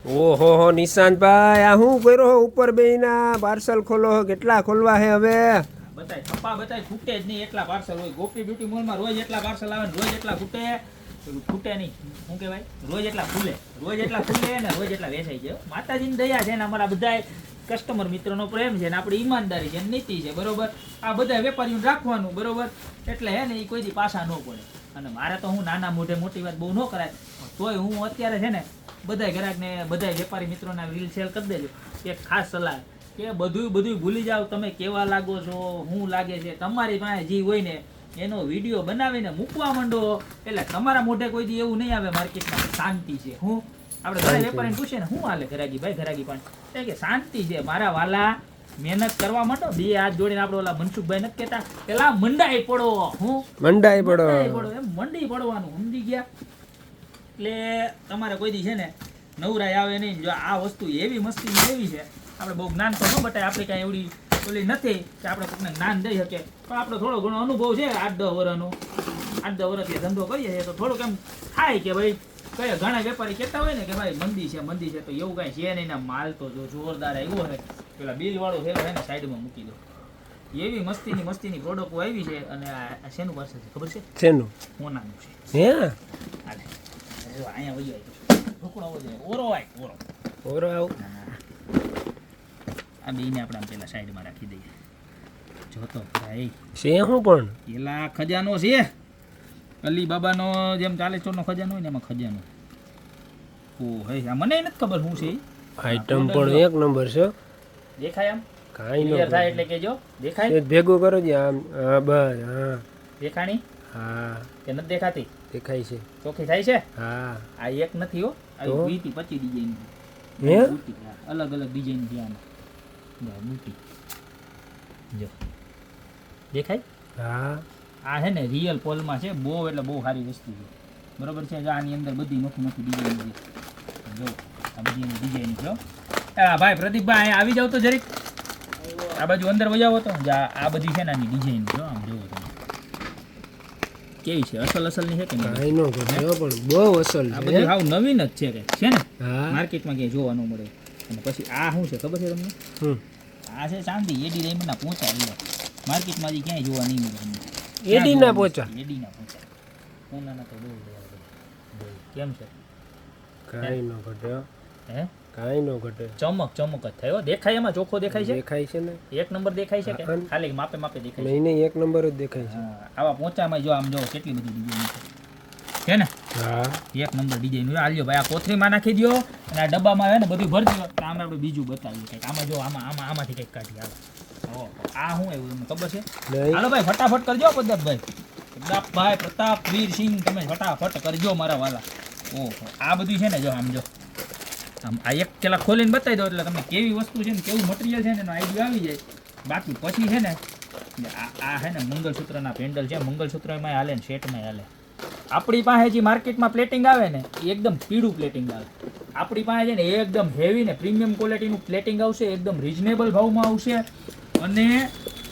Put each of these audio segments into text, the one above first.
ઓહો હો નિશાંતભાઈ, આ શું કર્યો ઉપર બેયના પાર્સલ ખોલો? કેટલા ખોલવા હે હવે? બતાય થપ્પા બતાય, ખૂટે જ નહીં એટલા પાર્સલ હોય. ગોપી બ્યુટી મોલમાં રોજ એટલા પાર્સલ આવે ને રોજ એટલા ખૂટે નહીં. શું કહેવાય, રોજ એટલા ખુલે ને રોજ એટલા વેચાઈ જાય. માતાજીની દયા છે ને અમારા બધા કસ્ટમર મિત્રોનો પ્રેમ છે ને આપણી ઈમાનદારી છે, નીતિ છે, બરોબર. આ બધા વેપારીઓને રાખવાનું, બરોબર. એટલે હે ને એ કોઈ દી પાછા ન પડે. અને મારે તો હું નાના મોઢે મોટી વાત બહુ ન કરાય, તોય હું અત્યારે છે ને બધા ગ્રાહકને બધા વેપારી મિત્રોના રીલ શેર કરી દેજો. એક ખાસ સલાહ કે બધું ભૂલી જાઓ. તમે કેવા લાગો છો, શું લાગે છે, તમારી પાસે જે હોય ને એનો વિડીયો બનાવીને મૂકવા માંડો, એટલે તમારા મોઢે કોઈ દી એવું નહીં આવે માર્કેટમાં શાંતિ છે. હું આપણે ઘણા વેપારીને પૂછે ને શું હાલે ઘરાગી પણ કે શાંતિ છે મારા વાલા, મહેનત કરવા માંડો. બે હાથ જોડીને આપણે ઓલા મનસુખભાઈ નથી કહેતા પેલા મંડાઈ પડો, હું મંડાઈ પડો એમ મંડી પડવાનું, સમજી ગયા? એટલે તમારે કોઈ દી છે ને નવરાય આવે નહીં. જો આ વસ્તુ એવી મસ્તી એવી છે, આપણે બહુ જ્ઞાન તો ન બતાય, આપણે કાંઈ એવડી ઓલી નથી કે આપણે કોઈને જ્ઞાન દઈ શકીએ, પણ આપણો થોડો ઘણો અનુભવ છે 8-10 વર્ષથી ધંધો કરીએ છીએ, તો થોડુંક એમ થાય કે ભાઈ કયા ઘણા વેપારી કહેતા હોય ને કે ભાઈ મંદી છે, તો એવું કાંઈ છે નહીં. માલ તો જો જોરદાર આવ્યો હોય, પેલા બિલ વાળો થયેલો હોય ને સાઈડમાં મૂકી દો. એવી મસ્તીની પ્રોડક્ટો આવી છે. અને આ શેનું પાર્સલ છે ખબર છે? શેનું? હોનાનું છે. હે હાલે અહીંયા વહી આવ્યો ઓરો આવ. આ બેને આપણે આમ પેલા સાઈડમાં રાખી દઈએ. જોતો ભાઈ છે હું પણ પેલા ખજાનો છે, અલી બાબાનો જેમ 40 ચોરનો ખજાનો હોય ને એમાં ખજાનો. ઓ હે આ મને નથી ખબર શું છે. આઈટમ પણ એક નંબર છે. દેખાય આમ કાઈ ન થાય એટલે કેજો. દેખાય ભેગું કરો જ આમ. હા બસ. હા દેખાણી? હા કે નથી દેખાતી? દેખાય છે. ચોખ્ખી થાય છે? હા. આ એક નથી હો, આ 20 થી 25 ડિઝાઇન હે, અલગ ડિઝાઇન છે આમાં. બુટી જો દેખાય? હા. આ છે ને રિયલ પોલમાં છે, બહુ એટલે બહુ સારી વસ્તુ છે, બરોબર છે. જો આની અંદર બધી નોખી ડિઝાઇન છે. જો આ બધી એની ડિઝાઇન છે. હા ભાઈ પ્રદીપભાઈ આવી જાવ તો જરીક આ બાજુ અંદર વજાવો તો. આ બધી છે ને આની ડિઝાઇન જો આમ જોવો તમે કેવી છે, અસલની છે કે કાઈ નો ગયો પણ બહુ અસલ છે. આ બધી હાવ નવીન જ છે કે છે ને, માર્કેટમાં ક્યાંય જોવા ન મળે. અને પછી આ શું છે ખબર છે તમને? આ છે ચાંદી એડી ડાયમંડના પોચા. માર્કેટમાં હજી ક્યાંય જોવા નહીં મળે તમને. એડીના પોચા સોનાના તો બહુ કેમ છે? કાઈ નો ઘટે. હે કાઈ નો ઘટે. ચમક જ થયો. દેખાય એમાં ચોખ્ખો દેખાય છે? દેખાય છે ને, એક નંબર દેખાય છે કે ખાલી માપે દેખાય છે? નહીં એક નંબર જ દેખાય છે. આવા પોચામાં જો આમ જો કેટલી બધી ડિઝાઇન છે ને. હા એક નંબર ડિઝાઇન. આલ્યો ભાઈ આ કોથળીમાં નાખી દો અને આ ડબ્બામાં આવે ને બધું ભરી દો. આમ આપણે બીજું બતાવીએ કંઈક. આમાં જો આમાંથી કંઈક કાઢી આવે. આ શું એવું તમને ખબર છે? હાલો ભાઈ ફટાફટ કરજો પ્રતાપભાઈ, પ્રતાપવીર સિંહ, તમે ફટાફટ કરજો મારા વાલા. ઓહો આ બધું છે ને જો આમ જો આમ આ એક પેલા ખોલીને બતાવી દો એટલે તમને કેવી વસ્તુ છે ને કેવું મટીરિયલ છે ને એનો આઈડિયા આવી જાય. બાકી પછી છે ને આ છે ને મંગલસૂત્રના પેન્ડલ છે, મંગલસૂત્રમાં હાલે ને સેટમાં હાલે. આપણી પાસે જે માર્કેટમાં પ્લેટિંગ આવે ને એ એકદમ પીળું પ્લેટિંગ આવે. આપણી પાસે છે ને એકદમ હેવી ને પ્રીમિયમ ક્વોલિટીનું પ્લેટિંગ આવશે, એકદમ રિઝનેબલ ભાવમાં આવશે અને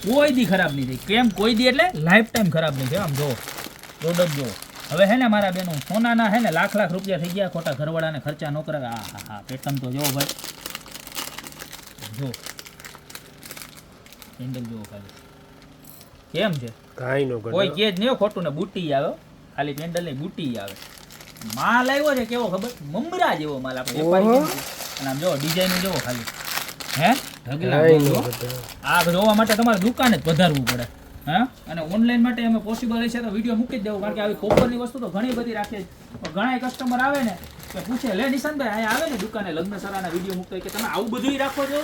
કોઈ દી ખરાબ નહીં થાય. કેમ કોઈ દી એટલે લાઈફ ટાઈમ ખરાબ નહીં થાય. આમ જો પ્રોડક્ટ જો. હવે હે ને મારા બેનો સોનાના હે ને લાખ રૂપિયા થઈ ગયા, ખોટા ઘરવાળાને ખર્ચા ન કરે. હા પેટર્ન તો જો ભાઈ, જો હેન્ડલ જો ખાલી કેમ છે. કાઈ નો કોઈ કે જ નહીં ખોટું ને. બુટી આવે ખાલી પેન્ડલ ની બુટી આવે. માલ આવ્યો છે કેવો ખબર, મમરા જેવો માલ આપણે વેપારી. અને આમ જો ડિઝાઇન જોવો ખાલી. હે આ જોવા માટે તમારે દુકાને જ પધારવું પડે. હા અને ઓનલાઈન માટે અમે પોસિબલ હશે તો વિડીયો મૂકી જ દેવું, કારણ કે આવી કોપરની વસ્તુ તો ઘણી બધી રાખીએ. ઘણા કસ્ટમર આવે ને કે પૂછે લે નિશાંતભાઈ અહીંયા આવે ને દુકાને લગ્ન સરાના વિડીયો મૂકતા કે તમે આવું બધું રાખો છો?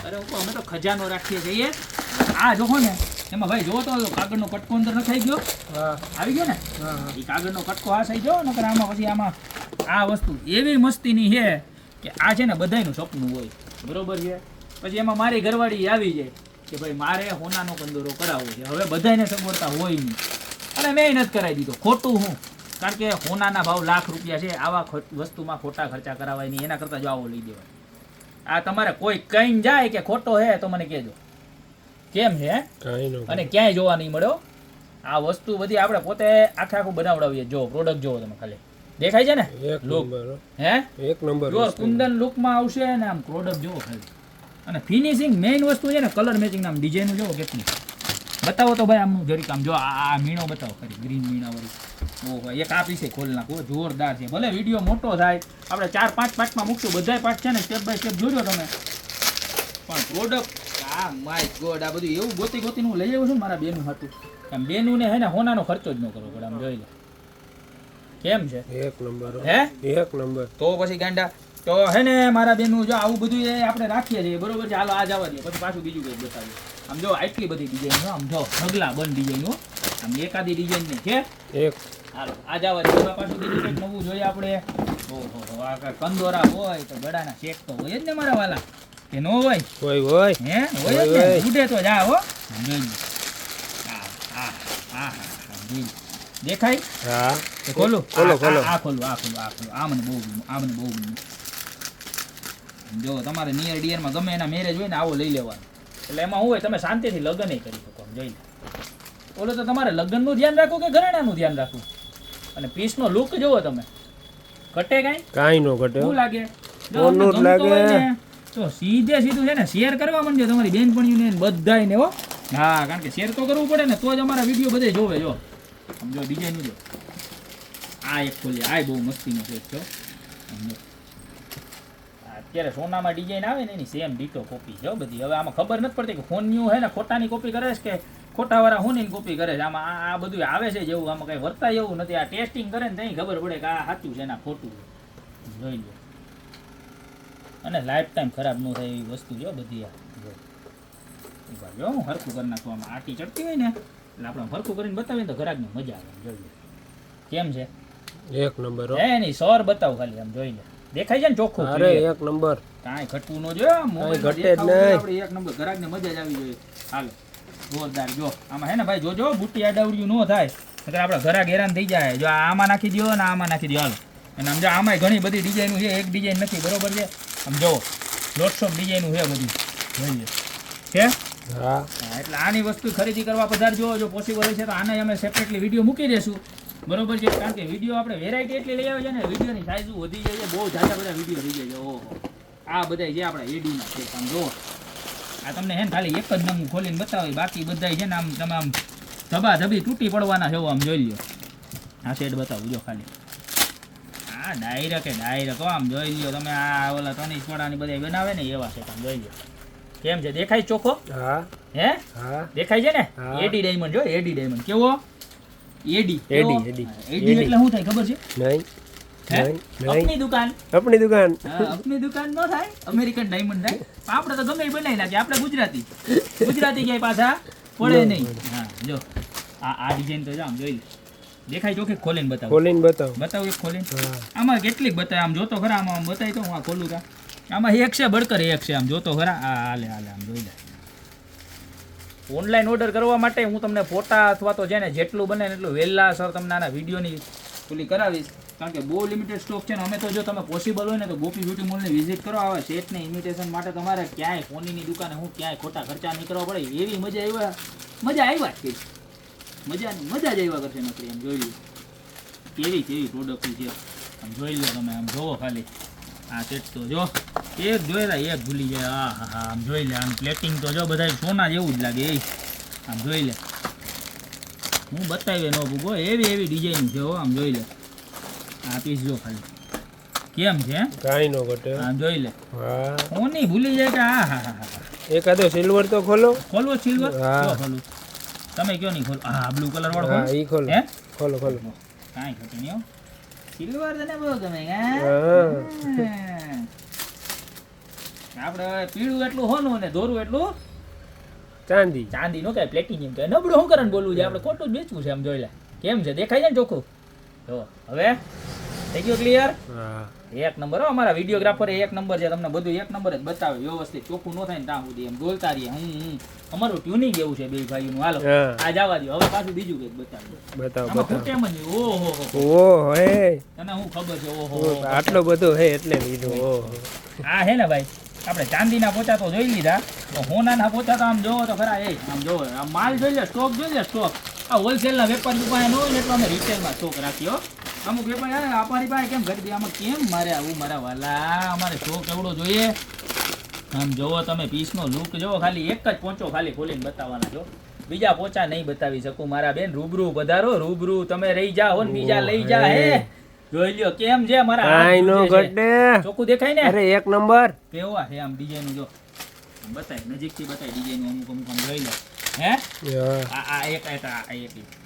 અરે અમે તો ખજાનો રાખીએ છીએ. આ જોવો ને એમાં ભાઈ જોવો તો કાગળનો કટકો અંદર નખાઈ ગયો. આવી ગયો ને એ કાગળનો કટકો આ થઈ ગયો નકર આમાં પછી આમાં આ વસ્તુ એવી મસ્તીની છે કે આ છે ને બધાયનું સપનું હોય, બરોબર છે. પછી એમાં મારી ઘરવાળી આવી જાય કે ભાઈ મારે હોનાનો કંદોરો કરાવવો છે. હવે બધાને સગવડતા હોય નહીં અને મેં નથી કરાવી દીધો. ખોટું હું, કારણ કે હોનાના ભાવ લાખ રૂપિયા છે. આવા વસ્તુમાં ખોટા ખર્ચા કરાવાય નહીં, એના કરતાં જો આવો લઈ દેવાય. આ તમારે કોઈ કઈ જાય કે ખોટો હે તો મને કહેજો કેમ છે. અને ક્યાંય જોવા નહીં મળ્યો. આ વસ્તુ બધી આપણે પોતે આખું બનાવડાવીએ. જો પ્રોડક્ટ જોવો તમે ખાલી દેખાય છે ને એક લુક નંબર હો. હે એક નંબર જો વસ્તુ. કુંદન લુકમાં આવશે ને આમ પ્રોડક્ટ જોવો ખાલી અને ફિનિશિંગ મેઇન વસ્તુ છે ને કલર મેચિંગ આમ ડિઝાઇન જોવો કેટલી બતાવો તો ભાઈ આમનું જરીક આમ જો આ મીણો બતાવો ખરી ગ્રીન મીણા વાળી ઓહો એક આ પીસે ખોલ નાખો જોરદાર છે ભલે વિડીયો મોટો થાય આપણે 4-5 પાર્ટમાં મૂકશું બધાય પાર્ટ છે ને સ્ટેપ બાય સ્ટેપ જોજો તમે પણ પ્રોડક્ટ આ માય ગોડ આ બધું એવું ગોતી ગોતીને હું લઈ આવ્યો છું ને મારા બેનું હતું આમ બેનું ને હે ને હોનાનો ખર્ચો જ ન કરવો પડે આમ જોઈ લે કેમ છે એક નંબર હો. હે એક નંબર તો પછી ગાંડા તો હે ને મારા બેનું જો આવું બધું એ આપણે રાખીએ છીએ બરોબર છે હાલો આ જવા દઈએ પછી પાછું બીજું કંઈક બતાવીએ આમ જો આટલી બધી ડિઝાઇન આમ જો ઢગલા બંધ ડિઝાઇન આમ એકાદી ડિઝાઇન નહીં છે એક હાલો આ જવા દઈએ હવે પાછું બીજું કંઈક નવું જોઈએ આપણે ઓહો આ કાંઈ કંદોરા હોય તો ગળાના શેક તો હોય જ ને મારા વાલા કે નો હોય હોય હોય હે હોય જ ને હોય. ઉડે તો જા હો આમ જોઈ લો. આ આ આ જોઈ લો. દેખાય હા એ ખોલું ખોલો, આ- ખોલો. આ ખોલું આ ખોલું આ ખોલું આ મને બહુ ગમ્યું આ મને બહુ ગમ્યું જો તમારે નિયર ડિયરમાં ગમે એના મેરેજ હોય ને આવો લઈ લેવાનો એટલે એમાં શું હોય તમે શાંતિથી લગ્ન કરી શકો આમ જોઈ લો ઓલો તો તમારે લગ્નનું ધ્યાન રાખવું કે ઘરેણાનું ધ્યાન રાખવું અને પીસનો લુક જોવો તમે ઘટે કાંઈ કાંઈ નો ઘટે હો. શું લાગે જો ઓનું તમને જ ગમતું હોય લાગે. ને, તો સીધે સીધું છે ને શેર કરવા માંડજો તમારી બેનપણીઓને ને બધાયને હો હા કારણ કે શેર તો કરવું પડે ને તો જ અમારા વિડીયો બધે જોવે જો આમ જો ડિઝાઇન જો આ એક ખોલી આ બહુ મસ્તીનો છે જો આમ જો. આ અત્યારે સોનામાં ડિઝાઇન આવે ને એની સેમ ડીટો કોપી છે હો બધી હવે આમાં ખબર નથી પડતી કે ફોનની હે ને ખોટાની કોપી કરે છે કે ખોટાવાળા હોનીની કોપી કરે છે આમાં આ બધું આવે છે જેવું આમાં કંઈ વર્તાય એવું નથી આ ટેસ્ટિંગ કરે ને ત્યાં ખબર પડે કે આ સાચું છે ને આ ખોટું છે જોઈ લો અને લાઈફ ટાઈમ ખરાબ ન થાય એવી વસ્તુ જો બધી આ જો ઉભા જો હું હરખું કરી નાખું આમાં આટી ચડતી હોય ને એટલે આપણે હરખું કરીને બતાવીએ ને તો ઘરાકને મજા આવે જોઈ લો કેમ છે એક નંબર હો. હે નહીં સર બતાવો ખાલી આમ જોઈ લે દેખાય છે ને ચોખ્ખું અરે clear. એક નંબર કાંઈ ઘટવું ન જોઈએ મોબાઈલ ઘટે જ નહીં. આપણે એક નંબર ઘરાકને મજા જ આવી જોઈએ હાલો જોરદાર જો આમાં હે ને ભાઈ જોજો બુટ્ટી આડાવડિયું ન થાય નકર આપણા ઘરાક હેરાન થઈ જાય જો આ આમાં નાખી દો ને આમાં નાખી દો હાલો અને આમ જો આમાંય ઘણી બધી ડિઝાઇનો છે એક ડિઝાઇન નથી બરોબર છે આમ જોવો લોટ્સ ઓફ ડિઝાઇનો છે બધી જોઈ લે છે હા હા, એટલે આની વસ્તુ ખરીદી કરવા પધારજો જો પોસિબલ હોય છે તો આને અમે સેપરેટલી વિડીયો મૂકી દેશું બરોબર છે કારણ કે વિડીયો આપણે વેરાયટી એટલી લઈ આવે છે ને વિડીયોની સાઇઝ વધી જાય છે બહુ જાજા બધા વિડીયો થઈ જાય છે ઓહો આ બધા જે આપણા એડીના છે આમ જુઓ આ તમને હે ને ખાલી એક જ નંગ ખોલીને બતાવી બાકી બધા છે ને આમ તમે આમ ધબાધબી તૂટી પડવાના છો આમ જોઈ લ્યો આ સેટ બતાવું જો ખાલી આ ડાયરેક્ટ આમ જોઈ લ્યો તમે આ ઓલા તનીશ વાળાની બધા બનાવે ને એવા છે આમ જોઈ લ્યો કેમ છે દેખાય ચોખ્ખો હા હે હા દેખાય છે ને હા. એડી ડાયમંડ જો એડી ડાયમંડ કેવો એડી એડી, કેવો? એડી. એડી એટલે શું થાય ખબર છે નહીં હે નહીં નહીં આપની દુકાન આપણી દુકાન હા, આપની દુકાન નો થાય અમેરિકન ડાયમંડ થાય આપણે તો ગમે એ બનાવી નાખીએ આપણે ગુજરાતી ક્યાંય પાછા પડે નહીં હા જો આ ડિઝાઇન તો જો આમ જોઈ લે દેખાય ચોખ્ખી ખોલીને બતાવો ખોલીને બતાવો બતાવું એક ખોલીને હા આમાં કેટલીક બતાવે આમ જોતો ખરા આમાં બતાવી તો હું આ ખોલું તા આમાં એક છે બળકર એક છે આમ જોતો ખરા આ હાલે આમ જોઈ લે ઓનલાઈન ઓર્ડર કરવા માટે હું તમને ફોટા અથવા તો છે ને જેટલું બને ને એટલું વહેલા સર તમને આના વિડીયોની પેલી કરાવીશ કારણ કે બહુ લિમિટેડ સ્ટોક છે ને અમે તો જો તમે પોસિબલ હોય ને તો ગોપી બ્યુટી મોલને વિઝિટ કરો આવે સેટને ઇન્વિટેશન માટે તમારે ક્યાંય ફોનીની દુકાને હું ક્યાંય ખોટા ખર્ચા નહીં કરવા પડે એવી મજા આવ્યા જ કે મજા જ આવ્યા કરશે નકરી એમ જોઈ લો કેવી પ્રોડક્ટ છે આમ જોઈ લો તમે આમ જોવો ખાલી આ સેટ તો જો એક જોયેલા એક ભૂલી જાય હા હા હા આમ જોઈ લે આમ પ્લેટિંગ તો જો બધા સોના જેવું જ લાગે એ આમ જોઈ લે હું બતાવીએ નો ભૂગો એવી ડિઝાઇન છે હો આમ જોઈ લે આ પીસ જો ખાલી કેમ છે કાંઈ નો ઘટે હો. આમ જોઈ લે હા હું નહીં ભૂલી જાય કે હા હા હા હા એકાદો સિલ્વર તો ખોલો ખોલવો સિલ્વર હા. જો ખોલું તમે કયો નહીં ખોલો હા બ્લુ કલર વાળો હા ખોલો ઈ ખોલો હે ખોલો ખોલો કાંઈ ખોટું નહીં હો સિલ્વર તને બહુ ગમે હા હા આપણે હવે પીળું એટલું હોનું અને દોરું એટલું ચાંદી ચાંદી નો કઈ પ્લેટિનિયમ કહેવાય નબળું શું કરવાનું બોલવું છે આપણે ખોટું જ વેચવું છે આમ જોઈ લે કેમ છે દેખાય છે ને ચોખ્ખું જો હવે થઈ ગયું ક્લિયર હા એક નંબર હો અમારા વિડીયોગ્રાફર એક નંબર છે તમને બધું એક નંબર જ બતાવે વ્યવસ્થિત ચોખ્ખું ન થાય ને ત્યાં સુધી એમ બોલતા રહીએ અમારું ટ્યુનિંગ એવું છે બે ભાઈઓનું હાલો હા. આ જવા દો હવે પાછું બીજું કંઈક બતાવી દો બતાવો આમાં બતાવો ખૂટેમ જ નહીં ઓહો ઓહો હે તને હું ખબર છે ઓહો આટલો બધો હે એટલે લીધું ઓહો આ હે ને ભાઈ આપણે ચાંદીના પોચા તો જોઈ લીધા તો હોનાના પોચા તો આમ જોવો તો ખરા એ આમ જોવો આ માલ જોઈ લે સ્ટોક જોઈ લે સ્ટોક આ હોલસેલના વેપારી પાસે ન હોય ને એટલો અમે રિટેલમાં સ્ટોક રાખ્યો અમુક વેપારી અમારી પાસે કેમ ઘટી દે આમાં કેમ મારે આવું મારા વાલા અમારે શો કેવડો જોઈએ આમ જોવો તમે પીસનો લુક જોવો ખાલી એક જ પોંચો ખાલી ખોલીને બતાવવાના છો બીજા પોચા નહીં બતાવી શકું મારા બેન રૂબરૂ પધારો રૂબરૂ તમે રહી જાઓ ને બીજા લઈ જા હે જોઈ લ્યો કેમ છે મારા કાઈ નો ઘટે ચોખ્ખું દેખાય ને અરે એક નંબર કેવા છે આમ ડિઝાઇન જો બતાય નજીકથી બતાય ડિઝાઇન અમુક અમુક આમ જોઈ લો હે આ એક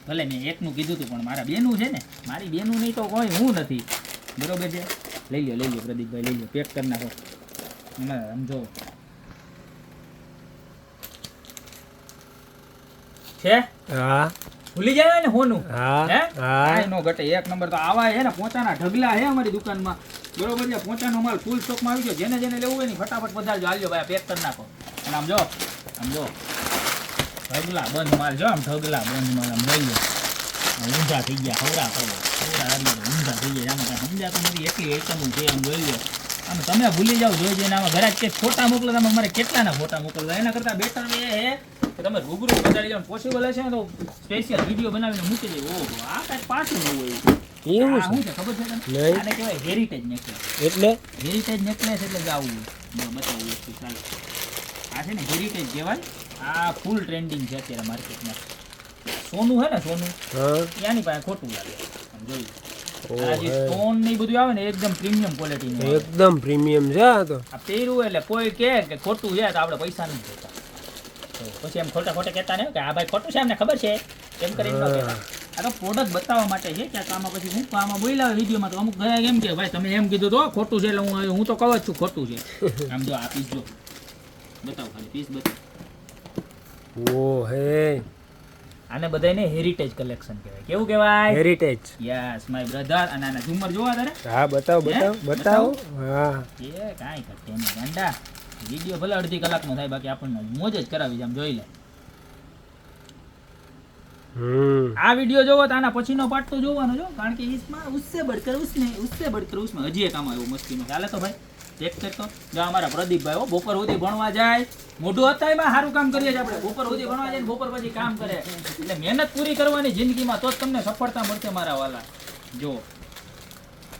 ભલે મેં એકનું કીધું હતું પણ મારા બેનું છે ને મારી બેનું નહીં તો કોઈ હું નથી બરોબર છે લઈ લ્યો પ્રદીપભાઈ લઈ લ્યો પેક કરી નાખો સમજો છે હા ભૂલી જાય ને હોનું હા હે હા કાંઈ નો ઘટે એક નંબર તો આવા છે ને પોચાના ઢગલા છે અમારી દુકાનમાં બરોબર છે પોચાનો માલ ફૂલ સ્ટોકમાં આવી ગયો જેને જેને લેવું હોય ને ફટાફટ પધારજો હાલજો ભાઈ પેક કરી નાખો અને આમ જો ઢગલા બંધ માલ જો આમ ઢગલા બંધ માલ આમ લઈ લો ઊંધા થઈ ગયા ખવડા ઊંધા થઈ ગયા આમાં કાંઈ સમજાતું નથી એટલી આઈટમો છે આમ જોઈ લો અને તમે ભૂલી જાઓ જોઈ જઈને આમાં ઘરે કે ફોટા મોકલો તમે અમારે કેટલાના ફોટા મોકલવા એના કરતાં બેટર એ હે કે તમે રૂબરૂ પધારી જાઓ પોસિબલ હશે ને તો સ્પેશિયલ વિડીયો બનાવીને મૂકી દે ઓહો આ કાંઈ પાછું ન હોય એવું આ શું છે ખબર છે તમને આને કહેવાય હેરિટેજ નેકલેસ એટલે હેરિટેજ નેકલેસ એટલે જ આવું બતાવું વસ્તુ ચાલો આ છે ને હેરિટેજ કહેવાય આ ફૂલ ટ્રેન્ડિંગ છે અત્યારે માર્કેટમાં સોનું હે ને સોનું ત્યાંની પાસે ખોટું લાગે આમ જોઈ આ જે સ્ટોન ને બધું આવે ને એકદમ પ્રીમિયમ ક્વોલિટી નું એકદમ પ્રીમિયમ છે આ તો આ પહેર્યું એટલે કોઈ કહે કે ખોટું છે તો આપણે પૈસા નહીં દેતા પછી એમ ખોટા કહેતા નહીં કે આ ભાઈ ખોટું છે એમને ખબર છે એમ કરીને ન કહેવાય આ તો પ્રોડક્ટ બતાવવા માટે છે ક્યાંક આમાં પછી હું આમાં બોલ્યા વિડીયોમાં તો અમુક ગયા એમ કે ભાઈ તમે એમ કીધું તો ખોટું છે એટલે હું તો કહું જ છું ખોટું છે આમ જો આ પીસ જો બતાવો ખાલી પીસ બતાવો ઓ હે આને બધાને હેરિટેજ કલેક્શન કહેવાય કેવું કહેવાય હેરિટેજ યસ માય બ્રધર અને આના ઝુમર જોવા તારે હા બતાવો હા એ કાંઈ કરતે નહીં ગાંડા વિડીયો ભલે અડધી કલાકનો થાય બાકી આપણને મોજ જ કરાવી છે આમ જોઈ લે આ વિડીયો જોવો તો આના પછીનો પાર્ટ તો જોવાનો જો કારણ કે इसमें उससे बढ़कर उसमें હજી એક આમાં એવું મસ્તીનો ચાલે તો ભાઈ ચેક કરતો જો અમારા પ્રદીપભાઈ હો બપોર સુધી ભણવા જાય મોઢું હતા એમાં સારું કામ કરીએ છીએ આપણે બપોર સુધી ભણવા જાય બપોર પછી કામ કરે એટલે મહેનત પૂરી કરવાની જિંદગીમાં તો જ તમને સફળતા મળશે મારા વાલા જો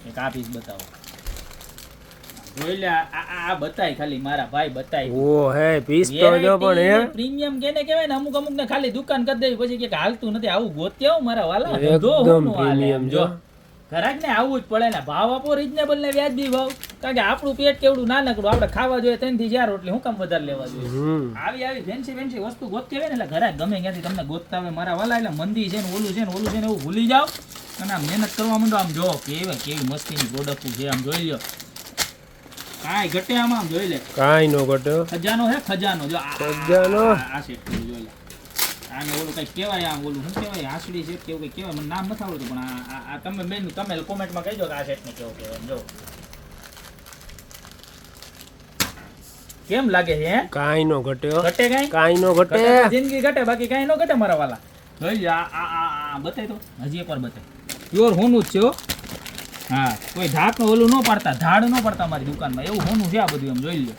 એક આ પીસ બતાવો જોઈ લે આ બતાય ખાલી મારા ભાઈ બતાય ઓ હે પીસ તો જો પણ હે પ્રીમિયમ કેને કહેવાય ને અમુક ને ખાલી દુકાન કરી દેવી પછી કે હાલતું નથી આવું ગોત્યા મારા વાલા એકદમ પ્રીમિયમ જો ઘરાક ને આવું જ પડે ને ભાવ આપો રીઝનેબલ ને વ્યાજબી ભાવ કારણ કે આપણું પેટ કેવડું નાનકડું આપણે ખાવા જોઈએ 3 થી 4 રોટલી હું કામ વધારે લેવા જોઈએ આવી ફેન્સી વસ્તુ ગોતતી હોય ને એટલે ઘરાક ગમે ત્યાંથી તમને ગોતતા હોય મારા વાલા એટલે મંદી છે ને ઓલું છે ને એવું ભૂલી જાઓ અને આમ મહેનત કરવા માંડો આમ જો કેવી મસ્તીની પ્રોડક્ટ છે આમ જોઈ લો કાંઈ ઘટે આમાં જોઈ લે કાંઈ નો ઘટે ખજાનો હે ખજાનો જો ખજાનો આ સેટ જોઈ લે આને ઓલું કંઈક કહેવાય આમ ઓલું શું કહેવાય હાંસડી સેટ કેવું કંઈક કહેવાય મને નામ નથી આવડતું પણ આ તમે બેન તમે કોમેન્ટમાં કહેજો કે આ સેટને કેવું કહેવાય જો કેમ લાગે છે હે કાંઈ નો ઘટે ઘટે કાંઈ નો ઘટે જિંદગી ઘટે બાકી કાંઈ નો ઘટે મારા વાલા જોઈ લે આ બતાય તો હજી એકવાર બતાય પ્યોર હોનું જ છે હો હા કોઈ ધાકનું ઓલું ન પાડતા ધાડ ન પડતા મારી દુકાનમાં એવું હોનું છે આ બધું એમ જોઈ લો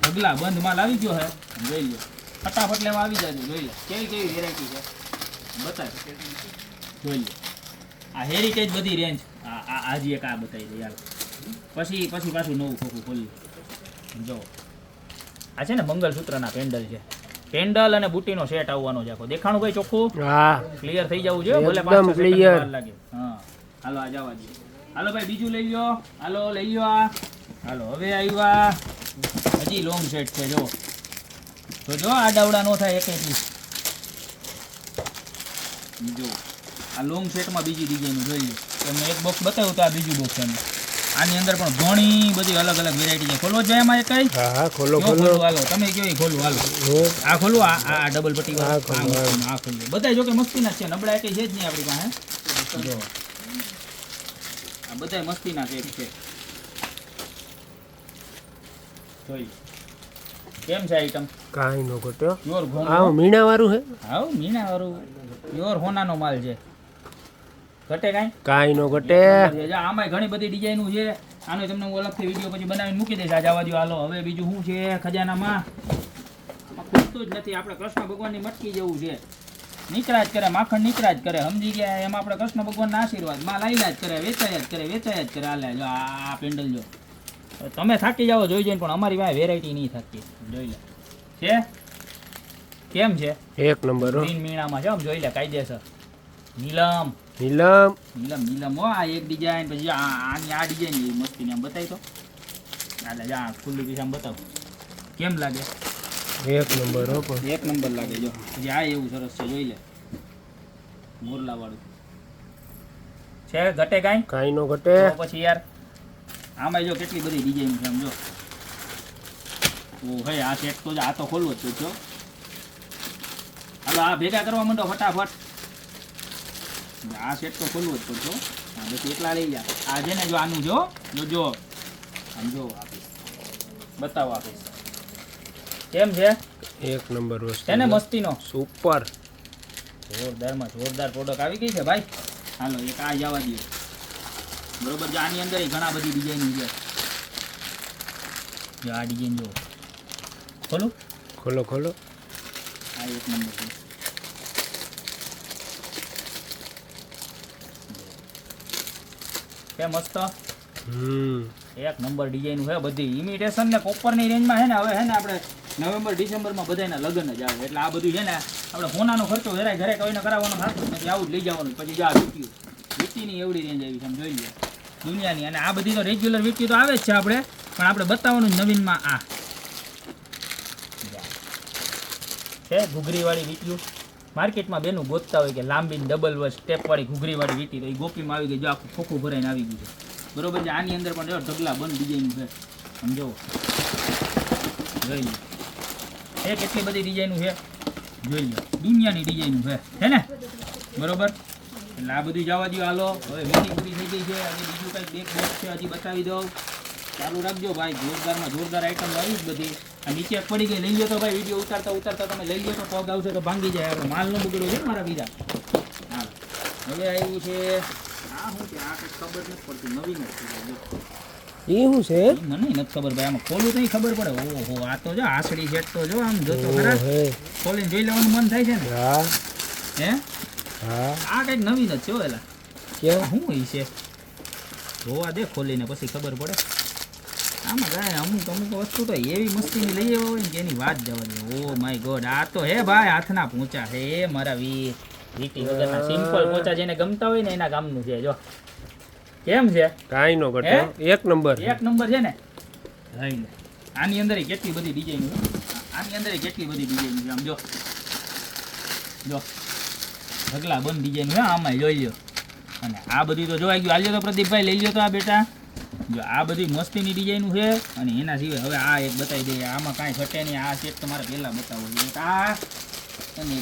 ઢગલા બંધ માલ આવી ગયો હે જોઈ લો ફટાફટ લેવા આવી જાય જોઈ લો કેવી વેરાયટી છે બતાય જોઈ લો આ હેરિટેજ બધી રેન્જ આજી એક આ બતાવી દે યાર પછી પાછું નવું ખોખું ખોલી જો આ છે ને મંગલસૂત્રના પેન્ડલ છે પેન્ડલ અને બુટીનો સેટ આવવાનો છે આખો દેખાણું ભાઈ ચોખ્ખું હા ક્લિયર થઈ જવું જોઈએ ભલે 5 સેકન્ડ લાગે હા હાલો આ જવા દે હાલો ભાઈ બીજું લઈ લ્યો હાલો લઈ લ્યો આ હાલો હવે આવ્યા હજી લોંગ સેટ છે જો તો જો આ ડાવડા નો થાય એક પીસ જો આ લોંગ સેટમાં બીજી ડિઝાઇન જોઈ લો તમને એક બોક્સ બતાવ્યું તો આ બીજું બોક્સ છે આની અંદર પણ ઘણી બધી અલગ અલગ વેરાયટી છે ખોલો જાય એમાં એકઈ હા ખોલો હાલો તમે કયો ખોલો હાલો આ ખોલો આ ડબલ પટ્ટી આ ખોલો બધા જો કે મસ્તીના છે નબળા એકઈ છે જ નહીં આપણી પાસે જો આ બધા મસ્તીના છે જોઈ કેમ છે આઈટમ કાંઈ નો ઘટ્યો પ્યોર હોના આ મીણા વાળું હે હા મીણા વાળું પ્યોર હોનાનો માલ છે ઘટે કાંઈ નો ઘટે આમાં ઘણી બધી ડિઝાઇનો છે આનો તમને હું અલગથી વિડીયો પછી બનાવીને મૂકી દઈશ આ જવા દો હાલો હવે બીજું શું છે ખજાનામાં ખૂટતું જ નથી આપણે કૃષ્ણ ભગવાનની મટકી જેવું છે નીકળા જ કરે, માખણ નીકળા જ કરે, સમજી ગયા? એમાં આપણે કૃષ્ણ ભગવાનના આશીર્વાદ માલ આયલા જ કરે, વેચાયા જ કરે. હાલે જો આ પેન્ડલ જો, તમે થાકી જાઓ જોઈ જોઈને, પણ અમારી પાસે વેરાયટી નહીં થાકતી. જોઈ લે છે કેમ છે, એક નંબર હો. ગ્રીન મીણામાં છે, આમ જોઈ લે કાયદેસર. નીલમ નીલમ નીલમ હો. આ એક ડિઝાઇન, પછી આની આ ડિઝાઇન એવી મસ્તીની આમ બતાવી તો. હાલે જા ખુલ્લું પીસ આમ બતાવો કેમ લાગે. એક નંબર હો. પણ એક નંબર લાગે જો. પછી આ એવું સરસ છે, જોઈ લે મોરલા વાળું છે. ઘટે કાંઈ નો ઘટે. તો પછી યાર આમાં જો કેટલી બધી ડિઝાઇન છે આમ જો. ઓ ભાઈ આ સેટ તો આ તો ખોલવો જ છો. હાલો આ ભેગા કરવા માંડો ફટાફટ. આ સેટ તો ખોલવો જ પડશો. હા બસ એટલા લઈ જા. આ છે ને જો આનું જો જો આમ જો આપીશ, બતાવો આપીશ કેમ છે. એક નંબર વસ્તુ છે ને મસ્તીનો. સુપર જોરદારમાં જોરદાર પ્રોડક્ટ આવી ગઈ છે ભાઈ. હાલો એક આ જવા દો બરોબર. જો આની અંદર ઘણા બધી ડિઝાઇન છે. જો આ ડિઝાઇન જો ખોલું. ખોલો. આ એક નંબર છે. કે મસ્ત એક નંબર ડિઝાઇન છે બધી. ઇમિટેશન ને કોપરની રેન્જમાં છે ને. હવે છે ને આપણે નવેમ્બર ડિસેમ્બરમાં બધાના લગ્ન જ આવે, એટલે આ બધું છે ને આપણે હોનાનો ખર્ચો જરાય ઘરે કોઈને કરાવવાનો થતો નથી, આવું જ લઈ જવાનું. પછી જો આ વીટીની એવડી રેન્જ આવી છે આમ જોઈ લે દુનિયાની. અને આ બધી તો રેગ્યુલર વીટી તો આવે જ છે આપણે, પણ આપણે બતાવવાનું નવીનમાં આ છે ઘૂઘરીવાળી વીટીઓ. માર્કેટમાં બેનું ગોતતા હોય કે લાંબી ડબલ સ્ટેપવાળી ઘૂઘરીવાળી વીટી, તો એ ગોપીમાં આવી ગઈ. જો આખું ખોખું ભરાઈને આવી ગયું છે બરોબર છે. આની અંદર પણ જો ઢગલા બંધ ડિઝાઇન છે સમજો, જોઈ લો એ કેટલી બધી ડિઝાઇનું છે. જોઈ લો દુનિયાની ડિઝાઇનું છે ને બરોબર. એટલે આ બધું જવા દો. હાલો હવે વીટી પૂરી થઈ ગઈ છે. અને બીજું કંઈક બેક બોક્સ છે હજી બતાવી દઉં. ચાલુ રાખજો ભાઈ. જોરદારમાં જોરદાર આઈટમ આવી જ બધી. આ નીચે પડી ગઈ લઈ લો તો ભાઈ. વિડીયો ઉતારતા તમે લઈ લો તો પગ આવશે તો ભાંગી જાય. આપણે માલનો બગડો છે મારા બીજા. હા હવે આવ્યું છે આ શું છે, આ કંઈક ખબર નથી પડતી, નવીન જ છે. એ શું છે? મને નથી ખબર ભાઈ. આમાં ખોલું તો ખબર પડે. ઓહો આ તો જો આસડી સેટ તો જો આમ જોતો ખરા. ખોલીને જોઈ લેવાનું મન થાય છે ને. હે આ કંઈક નવીન જ છે હો. એલા ક્યાં શું હોય છે જોવા દે ખોલીને પછી ખબર પડે. આમાં કાંઈ અમુક વસ્તુ તો એવી મસ્તીની લઈ આવ્યા હોય ને કે એની વાત જવા દે. ઓ માય ગોડ આ તો હે ભાઈ હાથના પોચા હે મારા વીટી વગરના સિમ્પલ પોચા જેને ગમતા હોય ને એના કામનું છે. જો કેમ છે, કાંઈ નો ઘટે. એક નંબર છે ને. આની અંદર કેટલી બધી ડિઝાઇન છે. આમ જો ઢગલા બંધ ડિઝાઇન છે આમાં જોઈ લો. અને આ બધી તો જોવાઈ ગયું. હાલ્યો તો પ્રદીપભાઈ લઈ લો તો આ બેટા. જો આ બધી મસ્તીની ડિઝાઇનું છે. અને એના સિવાય હવે આ એક બતાવી દઈએ. આમાં કાંઈ ઘટે નહીં. આ સેટ તમારે પહેલાં બતાવો જોઈએ. આ અને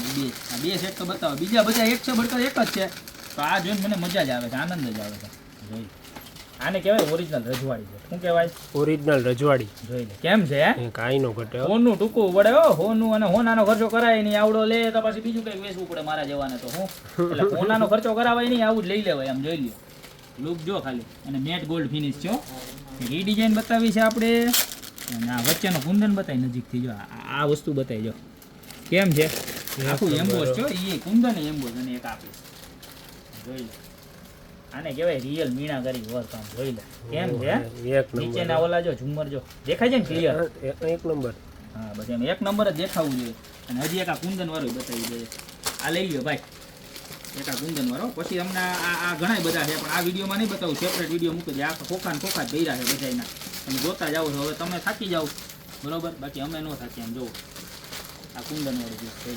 આ બે સેટ તો બતાવો. બીજા બધા એક છે બળકર એક જ છે. તો આ જોઈને મને મજા જ આવે છે, આનંદ જ આવે છે. જોઈ આને કહેવાય ઓરિજિનલ રજવાડી છે. શું કહેવાય? ઓરિજિનલ રજવાડી. જોઈ લે કેમ છે. કાંઈ નો ઘટે. હોનું ટૂંકું પડે હો. હોનું અને હોનાનો ખર્ચો કરાય નહીં. આવડો લે તો પછી બીજું કંઈક વેચવું પડે મારા જવાને તો હું. એટલે હોનાનો ખર્ચો કરાવાય નહીં, આવું જ લઈ લેવાય. આમ જોઈ લો લુક જો ખાલી. અને મેટ ગોલ્ડ ફિનિશ છો. એ ડિઝાઇન બતાવી છે આપણે. અને આ વચ્ચેનો કુંદન બતાવી નજીકથી. જો આ વસ્તુ બતાવી જો કેમ છે. આખું એમ્બોસ છો. એ કુંદન એમ્બોસ અને એક આપીશ. જોઈ લે આને કહેવાય રિયલ મીણાકારી વર્ક. આમ જોઈ લે કેમ છે. નીચેના ઓલા જો ઝુમ્મર જો દેખાય છે ને ક્લિયર. એક નંબર. હા બસ એમ એક નંબર જ દેખાવું જોઈએ. અને હજી એક આ કુંદન વાળું બતાવી દઈએ. આ લઈ લ્યો ભાઈ એક આ કુંદન વાળો. પછી અમને આ ઘણા બધા છે પણ આ વિડીયોમાં નહીં બતાવું. સેપરેટ વિડીયો મૂકી દે. આ ખોખા જ ભર્યા છે બધાના. તમે જોતા જાઓ છો. હવે તમે થાકી જાઓ બરોબર, બાકી અમે ન થાકી. આમ જોવો આ કુંદન વાળું છે.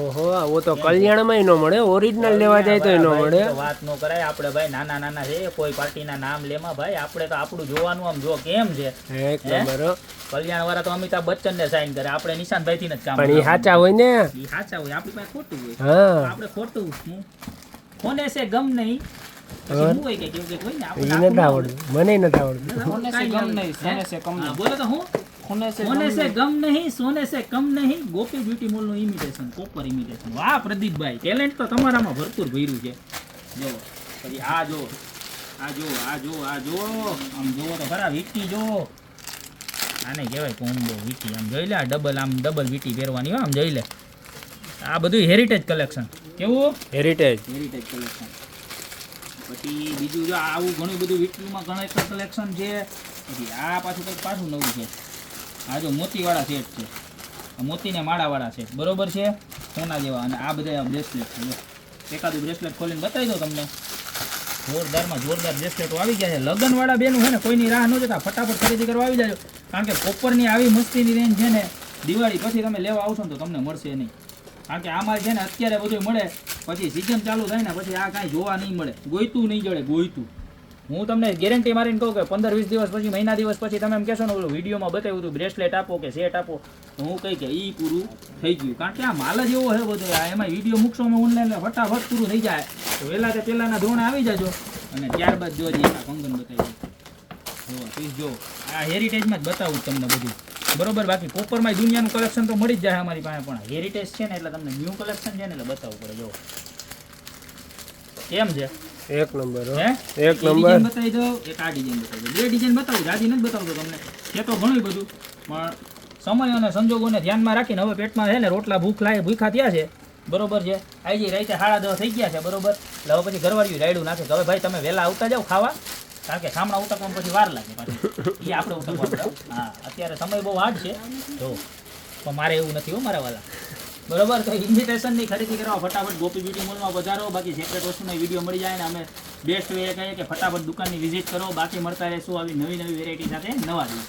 ઓહો ઓ તો કલ્યાણમાં નો મળે. ઓરિજિનલ લેવા જાય તો નો મળે. વાત નો કરાય. આપણે ભાઈ નાના છે. કોઈ પાર્ટીના નામ લેમાં ભાઈ આપણે તો આપણું જોવાનું. આમ જો કેમ છે. એક નંબર. કલ્યાણ વાળા તો અમિતાભ બચ્ચન ને સાઈન કરે. આપણે નિશાનભાઈ થી જ કામ. પણ એ સાચા હોય ને. એ સાચા હોય. આપણી પાસે ખોટું હોય. હા આપણે ખોટું કોને છે ગમ નહીં. શું હોય કે કેવું હોય ને આપણે નથી આવડતું. મને નથી આવડતું. કોને છે ગમ નહીં સોને છે કમ નહીં. બોલો તો હું કોને છે ગમ નહીં સોને છે કમ નહીં. ગોપી બ્યુટી મોલ નું ઇમિટેશન કોપર ઇમિટેશન. વાહ પ્રદીપભાઈ ટેલેન્ટ તો તમારામાં ભરપૂર ભર્યું છે. જો પછી આ જો આમ જોવો તો ખરા વીટી જો. આને કહેવાય કોમ્બો વીટી. આમ જોઈ લે આ ડબલ વીટી પહેરવાની હોય. આમ જોઈ લે આ બધું હેરિટેજ કલેક્શન. કેવું? હેરિટેજ. Heritage collection. પછી બીજું જો આવું ઘણું બધું વિટલુમાં ઘણા કલેક્શન છે. પછી આ પાછું કંઈક પાછું નવું છે. આ જો મોતીવાળા સેટ છે, મોતીને માળાવાળા સેટ, બરોબર છે, સોના જેવા. અને આ બધા બ્રેસલેટ છે. જો એકાદું બ્રેસલેટ ખોલીને બતાવી દો તમને. જોરદારમાં જોરદાર બ્રેસલેટો આવી ગયા છે. લગ્નવાળા બેનું છે ને કોઈની રાહ ન જોતા, ફટાફટ ખરીદી કરવા આવી જાજો. કારણ કે કોપરની આવી મસ્તીની રેન્જ છે ને દિવાળી પછી તમે લેવા આવશો ને તો તમને મળશે નહીં. કારણ કે આમાં છે ને અત્યારે બધું મળે, પછી સિઝન ચાલુ થાય ને પછી આ કાંઈ જોવા નહીં મળે. ગોઈતું નહીં જડે, ગોઈતું. હું તમને ગેરંટી મારીને કહું કે 15-20 દિવસ પછી, મહિના દિવસ પછી તમે એમ કહેશો ને ઓલું વિડીયોમાં બતાવ્યું હતું બ્રેસલેટ આપો કે સેટ આપો, તો હું કહી કે એ પૂરું થઈ ગયું. કારણ કે આ માલ જ એવો છે બધો. એમાં વિડીયો મૂકશો ઓનલાઈન ફટાફટ પૂરું થઈ જાય. તો વહેલા તે પહેલાંના ધોરણે આવી જાજો અને ત્યારબાદ જોજે આ કંગન બતાવી જો પીસ જો. આ હેરિટેજમાં જ બતાવું તમને બધું, બરોબર. બાકી કોપરમાં દુનિયાનું કલેક્શન તો મળી જ જાય અમારી પાસે, પણ હેરિટેજ છે ને એટલે તમને ન્યૂ કલેક્શન છે ને એટલે બતાવવું પડે. જો કેમ છે? એક નંબર. હે એક નંબર. બતાવી દો, એક આ ડિઝાઇન બતાવી દો. બે ડિઝાઇન બતાવું, રાજી નથી બતાવતો તમને. એ તો ઘણું બધું, પણ સમય અને સંજોગોને ધ્યાનમાં રાખીને હવે પેટમાં છે ને રોટલા ભૂખા થયા છે, બરોબર છે. આજે રાતે 10:30 થઈ ગયા છે, બરોબર. એટલે હવે પછી ઘરવાળીયું રાયડું નાખે કે હવે ભાઈ તમે વહેલા આવતા જાઓ ખાવા, કારણ કે સામણા ઉતકવામાં પછી વાર લાગે પાછી. એ આપણે ઉતકવા પડે. હા, અત્યારે સમય બહુ હાર્ડ છે જો, પણ મારે એવું નથી હો મારા વાલા, બરોબર. તો ઇન્વિટેશનની ખરીદી કરવા ફટાફટ ગોપી બ્યુટી મોલમાં પધારો. બાકી સેપરેટ વસ્તુના વિડીયો મળી જાય ને અમે બેસ્ટ વે કહીએ કે ફટાફટ દુકાનની વિઝિટ કરો. બાકી મળતા રહેશું આવી નવી વેરાયટી સાથે નવા દિવસ.